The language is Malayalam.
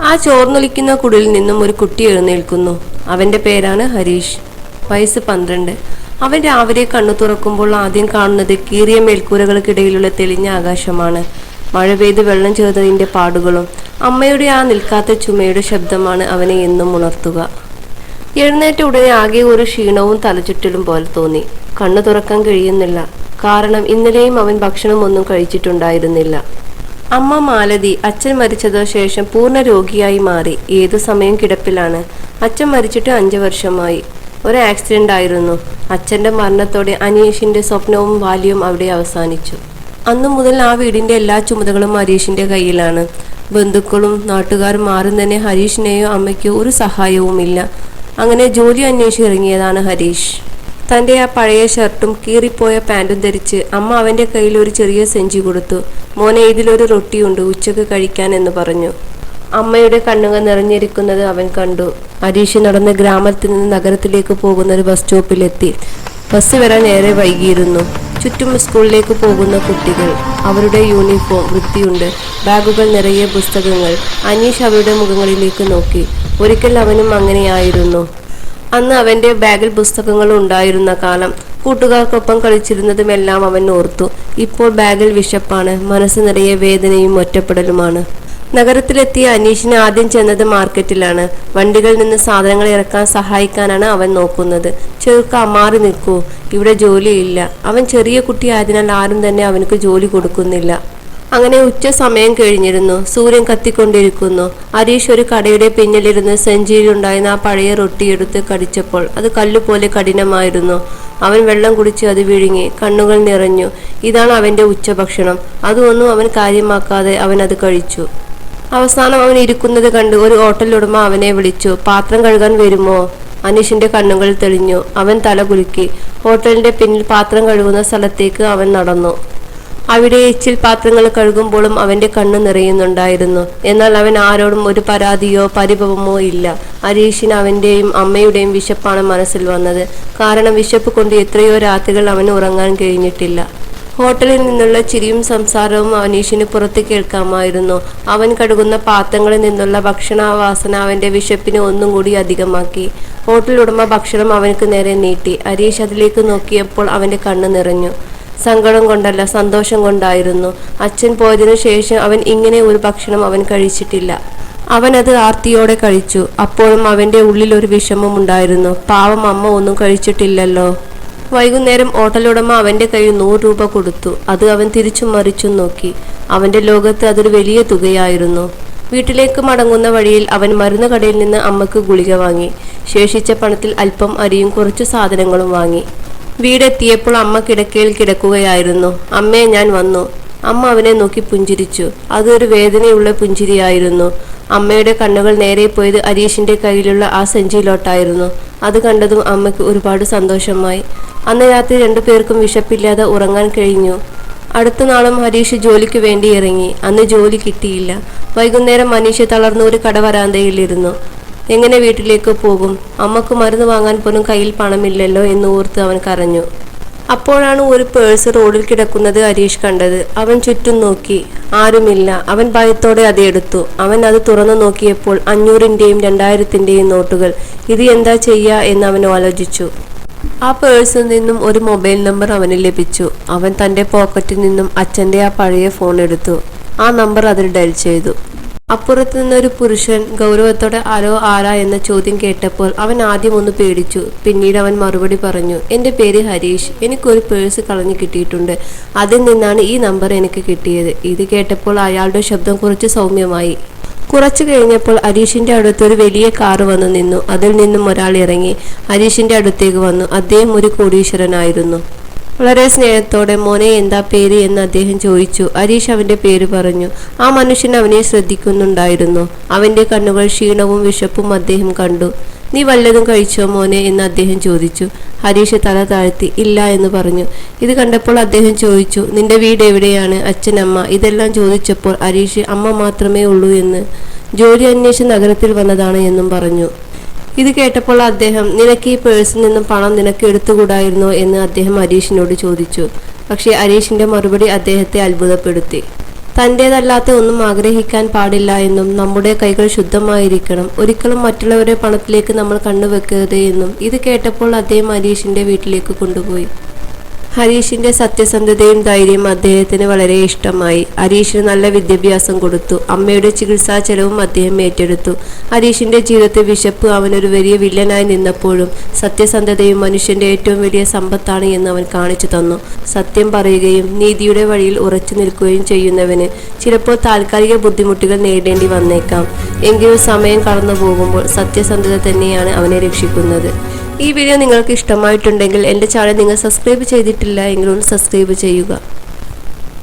ആ ചോർന്നൊലിക്കുന്ന കുടിലിൽ നിന്നും ഒരു കുട്ടി എഴുന്നേൽക്കുന്നു. അവന്റെ പേരാണ് ഹരീഷ്. വയസ്സ് 12. അവൻ രാവിലെ കണ്ണു തുറക്കുമ്പോൾ ആദ്യം കാണുന്നത് കീറിയ മേൽക്കൂരകൾക്കിടയിലുള്ള തെളിഞ്ഞ ആകാശമാണ്. മഴ പെയ്ത് വെള്ളം ചേർന്നതിന്റെ പാടുകളും അമ്മയുടെ ആ നിൽക്കാത്ത ചുമയുടെ ശബ്ദമാണ് അവനെ എന്നും ഉണർത്തുക. എഴുന്നേറ്റ ഉടനെ ആകെ ഒരു ക്ഷീണവും തലചുറ്റലും പോലെ തോന്നി. കണ്ണു തുറക്കാൻ കഴിയുന്നില്ല. കാരണം ഇന്നലെയും അവൻ ഭക്ഷണമൊന്നും കഴിച്ചിട്ടുണ്ടായിരുന്നില്ല. അമ്മ മാലതി അച്ഛൻ മരിച്ചതിനു ശേഷം പൂർണ്ണ രോഗിയായി മാറി. ഏതു സമയം കിടപ്പിലാണ്. അച്ഛൻ മരിച്ചിട്ട് 5 വർഷമായി. ഒരു ആക്സിഡന്റ് ആയിരുന്നു. അച്ഛന്റെ മരണത്തോടെ അനീഷിന്റെ സ്വപ്നവും ബാല്യവും അവിടെ അവസാനിച്ചു. അന്നു മുതൽ ആ വീടിന്റെ എല്ലാ ചുമതലകളും ഹരീഷിന്റെ കയ്യിലാണ്. ബന്ധുക്കളും നാട്ടുകാരും ആരും തന്നെ ഹരീഷിനെയോ അമ്മയ്ക്കോ ഒരു സഹായവുമില്ല. അങ്ങനെ ജോലി അന്വേഷിച്ച് ഇറങ്ങിയതാണ് ഹരീഷ്. തൻ്റെ ആ പഴയ ഷർട്ടും കീറിപ്പോയ പാൻറ്റും ധരിച്ച് അമ്മ അവൻ്റെ കയ്യിൽ ഒരു ചെറിയ സെഞ്ചി കൊടുത്തു. മോനെ, ഇതിലൊരു റൊട്ടിയുണ്ട്, ഉച്ചക്ക് കഴിക്കാൻ എന്ന് പറഞ്ഞു. അമ്മയുടെ കണ്ണുകൾ നിറഞ്ഞിരിക്കുന്നത് അവൻ കണ്ടു. ഹരീഷ് നടന്ന് ഗ്രാമത്തിൽ നിന്ന് നഗരത്തിലേക്ക് പോകുന്ന ഒരു ബസ് സ്റ്റോപ്പിലെത്തി. ബസ് വരാൻ ഏറെ വൈകിയിരുന്നു. ചുറ്റും സ്കൂളിലേക്ക് പോകുന്ന കുട്ടികൾ. അവരുടെ യൂണിഫോം വൃത്തിയുണ്ട്. ബാഗുകൾ നിറയെ പുസ്തകങ്ങൾ. അനീഷ് അവരുടെ മുഖങ്ങളിലേക്ക് നോക്കി. ഒരിക്കൽ അവനും അങ്ങനെയായിരുന്നു. അന്ന് അവന്റെ ബാഗിൽ പുസ്തകങ്ങൾ ഉണ്ടായിരുന്ന കാലം, കൂട്ടുകാർക്കൊപ്പം കളിച്ചിരുന്നതുമെല്ലാം അവൻ ഓർത്തു. ഇപ്പോൾ ബാഗിൽ വിശപ്പാണ്. മനസ്സ് നിറയെ വേദനയും ഒറ്റപ്പെടലുമാണ്. നഗരത്തിലെത്തിയ അനീഷിന് ആദ്യം ചെന്നത് മാർക്കറ്റിലാണ്. വണ്ടികളിൽ നിന്ന് സാധനങ്ങൾ ഇറക്കാൻ സഹായിക്കാനാണ് അവൻ നോക്കുന്നത്. ചെറുക്ക, മാറി നിൽക്കൂ, ഇവിടെ ജോലിയില്ല. അവൻ ചെറിയ കുട്ടിയായതിനാൽ ആരും തന്നെ അവനക്ക് ജോലി കൊടുക്കുന്നില്ല. അങ്ങനെ ഉച്ച സമയം കഴിഞ്ഞിരുന്നു. സൂര്യൻ കത്തിക്കൊണ്ടിരിക്കുന്നു. ഹരീഷ് ഒരു കടയുടെ പിന്നിലിരുന്ന് സെഞ്ചിയിലുണ്ടായിരുന്ന ആ പഴയ റൊട്ടിയെടുത്ത് കടിച്ചപ്പോൾ അത് കല്ലുപോലെ കഠിനമായിരുന്നു. അവൻ വെള്ളം കുടിച്ച് അത് വിഴുങ്ങി. കണ്ണുകൾ നിറഞ്ഞു. ഇതാണ് അവന്റെ ഉച്ചഭക്ഷണം. അതൊന്നും അവൻ കാര്യമാക്കാതെ അവൻ അത് കഴിച്ചു. അവസാനം അവൻ ഇരിക്കുന്നത് കണ്ട് ഒരു ഹോട്ടൽ ഉടമ അവനെ വിളിച്ചു. പാത്രം കഴുകാൻ വരുമോ? അനീഷിന്റെ കണ്ണുകൾ തെളിഞ്ഞു. അവൻ തല കുലുക്കി. ഹോട്ടലിന്റെ പിന്നിൽ പാത്രം കഴുകുന്ന സ്ഥലത്തേക്ക് അവൻ നടന്നു. അവിടെ എച്ചിൽ പാത്രങ്ങൾ കഴുകുമ്പോഴും അവന്റെ കണ്ണ് നിറയുന്നുണ്ടായിരുന്നു. എന്നാൽ അവൻ ആരോടും ഒരു പരാതിയോ പരിഭവമോ ഇല്ല. ഹരീഷിന് അവന്റെയും അമ്മയുടെയും വിശപ്പാണ് മനസ്സിൽ വന്നത്. കാരണം വിശപ്പ് കൊണ്ട് എത്രയോ രാത്രികൾ അവന് ഉറങ്ങാൻ കഴിഞ്ഞിട്ടില്ല. ഹോട്ടലിൽ നിന്നുള്ള ചിരിയും സംസാരവും അനീഷിന് പുറത്ത് കേൾക്കാമായിരുന്നു. അവൻ കഴുകുന്ന പാത്രങ്ങളിൽ നിന്നുള്ള ഭക്ഷണവാസന അവന്റെ വിശപ്പിനെ ഒന്നും കൂടി അധികമാക്കി. ഹോട്ടൽ ഉടമ ഭക്ഷണം അവനക്ക് നേരെ നീട്ടി. ഹരീഷ് അതിലേക്ക് നോക്കിയപ്പോൾ അവന്റെ കണ്ണ് നിറഞ്ഞു. സങ്കടം കൊണ്ടല്ല, സന്തോഷം കൊണ്ടായിരുന്നു. അച്ഛൻ പോയതിനു ശേഷം അവൻ ഇങ്ങനെ ഒരു ഭക്ഷണം അവൻ കഴിച്ചിട്ടില്ല. അവൻ അത് ആർത്തിയോടെ കഴിച്ചു. അപ്പോഴും അവന്റെ ഉള്ളിൽ ഒരു വിഷമം ഉണ്ടായിരുന്നു. പാവം, അമ്മ ഒന്നും കഴിച്ചിട്ടില്ലല്ലോ. വൈകുന്നേരം ഹോട്ടലുടമ അവന്റെ കയ്യിൽ 100 രൂപ കൊടുത്തു. അത് അവൻ തിരിച്ചും മറിച്ചും നോക്കി. അവന്റെ ലോകത്ത് അതൊരു വലിയ തുകയായിരുന്നു. വീട്ടിലേക്ക് മടങ്ങുന്ന വഴിയിൽ അവൻ മരുന്ന് കടയിൽ നിന്ന് അമ്മക്ക് ഗുളിക വാങ്ങി. ശേഷിച്ച പണത്തിൽ അല്പം അരിയും കുറച്ചു സാധനങ്ങളും വാങ്ങി. വീടെത്തിയപ്പോൾ അമ്മ കിടക്കയിൽ കിടക്കുകയായിരുന്നു. അമ്മേ, ഞാൻ വന്നു. അമ്മ അവനെ നോക്കി പുഞ്ചിരിച്ചു. അതൊരു വേദനയുള്ള പുഞ്ചിരിയായിരുന്നു. അമ്മയുടെ കണ്ണുകൾ നേരെ പോയത് ഹരീഷിന്റെ കയ്യിലുള്ള ആ സഞ്ചിയിലോട്ടായിരുന്നു. അത് കണ്ടതും അമ്മയ്ക്ക് ഒരുപാട് സന്തോഷമായി. അന്ന് രാത്രി 2 പേർക്കും വിശപ്പില്ലാതെ ഉറങ്ങാൻ കഴിഞ്ഞു. അടുത്ത നാളും ഹരീഷ് ജോലിക്ക് വേണ്ടി ഇറങ്ങി. അന്ന് ജോലി കിട്ടിയില്ല. വൈകുന്നേരം അനീഷ് തളർന്ന ഒരു കടവരാന്തയിലിരുന്നു. എങ്ങനെ വീട്ടിലേക്ക് പോകും? അമ്മക്ക് മരുന്ന് വാങ്ങാൻ പോലും കയ്യിൽ പണമില്ലല്ലോ എന്ന് ഓർത്ത് അവൻ കരഞ്ഞു. അപ്പോഴാണ് ഒരു പേഴ്സ് റോഡിൽ കിടക്കുന്നത് ഹരീഷ് കണ്ടത്. അവൻ ചുറ്റും നോക്കി. ആരുമില്ല. അവൻ ഭയത്തോടെ അത് എടുത്തു. അവൻ അത് തുറന്നു നോക്കിയപ്പോൾ 500ന്റെയും 2000ന്റെയും നോട്ടുകൾ. ഇത് എന്താ ചെയ്യുക എന്ന് അവൻ ആലോചിച്ചു. ആ പേഴ്സിൽ നിന്നും ഒരു മൊബൈൽ നമ്പർ അവന് ലഭിച്ചു. അവൻ തന്റെ പോക്കറ്റിൽ നിന്നും അച്ഛന്റെ ആ പഴയ ഫോൺ എടുത്തു. ആ നമ്പർ അതിൽ ഡയൽ ചെയ്തു. അപ്പുറത്തു നിന്നൊരു പുരുഷൻ ഗൗരവത്തോടെ ആരോ ആരാ എന്ന ചോദ്യം കേട്ടപ്പോൾ അവൻ ആദ്യം ഒന്ന് പേടിച്ചു. പിന്നീട് അവൻ മറുപടി പറഞ്ഞു. എൻ്റെ പേര് ഹരീഷ്. എനിക്കൊരു പേഴ്സ് കളഞ്ഞു കിട്ടിയിട്ടുണ്ട്. അതിൽ നിന്നാണ് ഈ നമ്പർ എനിക്ക് കിട്ടിയത്. ഇത് കേട്ടപ്പോൾ അയാളുടെ ശബ്ദം കുറച്ച് സൗമ്യമായി. കുറച്ചു കഴിഞ്ഞപ്പോൾ ഹരീഷിന്റെ അടുത്ത് ഒരു വലിയ കാറ് വന്നു നിന്നു. അതിൽ നിന്നും ഒരാൾ ഇറങ്ങി ഹരീഷിന്റെ അടുത്തേക്ക് വന്നു. അദ്ദേഹം ഒരു കോടീശ്വരനായിരുന്നു. വളരെ സ്നേഹത്തോടെ മോനെ, എന്താ പേര് എന്ന് അദ്ദേഹം ചോദിച്ചു. ഹരീഷ് അവന്റെ പേര് പറഞ്ഞു. ആ മനുഷ്യൻ അവനെ ശ്രദ്ധിക്കുന്നുണ്ടായിരുന്നു. അവന്റെ കണ്ണുകൾ ക്ഷീണവും വിശപ്പും അദ്ദേഹം കണ്ടു. നീ വല്ലതും കഴിച്ചോ മോനെ എന്ന് അദ്ദേഹം ചോദിച്ചു. ഹരീഷ് തല താഴ്ത്തി ഇല്ല എന്ന് പറഞ്ഞു. ഇത് കണ്ടപ്പോൾ അദ്ദേഹം ചോദിച്ചു, നിന്റെ വീട് എവിടെയാണ്? അച്ഛനമ്മ ഇതെല്ലാം ചോദിച്ചപ്പോൾ ഹരീഷ് അമ്മ മാത്രമേ ഉള്ളൂ എന്ന്, ജോലി അന്വേഷിച്ച് നഗരത്തിൽ വന്നതാണ് എന്നും പറഞ്ഞു. ഇത് കേട്ടപ്പോൾ അദ്ദേഹം, നിനക്ക് ഈ പേഴ്സിൽ നിന്നും പണം നിനക്ക് എടുത്തുകൂടായിരുന്നോ എന്ന് അദ്ദേഹം ഹരീഷിനോട് ചോദിച്ചു. പക്ഷേ ഹരീഷിന്റെ മറുപടി അദ്ദേഹത്തെ അത്ഭുതപ്പെടുത്തി. തൻ്റേതല്ലാത്ത ഒന്നും ആഗ്രഹിക്കാൻ പാടില്ല എന്നും നമ്മുടെ കൈകൾ ശുദ്ധമായിരിക്കണം, ഒരിക്കലും മറ്റുള്ളവരുടെ പണത്തിലേക്ക് നമ്മൾ കണ്ണുവെക്കരുത് എന്നും ഇത് കേട്ടപ്പോൾ അദ്ദേഹം ഹരീഷിന്റെ വീട്ടിലേക്ക് കൊണ്ടുപോയി. ഹരീഷിന്റെ സത്യസന്ധതയും ധൈര്യവും അദ്ദേഹത്തിന് വളരെ ഇഷ്ടമായി. ഹരീഷിന് നല്ല വിദ്യാഭ്യാസം കൊടുത്തു. അമ്മയുടെ ചികിത്സാ ചെലവും അദ്ദേഹം ഏറ്റെടുത്തു. ഹരീഷിന്റെ ജീവിതത്തിൽ വിശപ്പ് അവനൊരു വലിയ വില്ലനായി നിന്നപ്പോഴും സത്യസന്ധതയും മനുഷ്യന്റെ ഏറ്റവും വലിയ സമ്പത്താണ് എന്ന് അവൻ കാണിച്ചു തന്നു. സത്യം പറയുകയും നീതിയുടെ വഴിയിൽ ഉറച്ചു നിൽക്കുകയും ചെയ്യുന്നവന് ചിലപ്പോൾ താൽക്കാലിക ബുദ്ധിമുട്ടുകൾ നേരിടേണ്ടി വന്നേക്കാം. എങ്കിലും സമയം കടന്നു പോകുമ്പോൾ സത്യസന്ധത തന്നെയാണ് അവനെ രക്ഷിക്കുന്നത്. ഈ വീഡിയോ നിങ്ങൾക്ക് ഇഷ്ടമായിട്ടുണ്ടെങ്കിൽ എൻ്റെ ചാനൽ നിങ്ങൾ സബ്സ്ക്രൈബ് ചെയ്തിട്ടില്ല എങ്കിൽ ഒന്ന് സബ്സ്ക്രൈബ് ചെയ്യുക.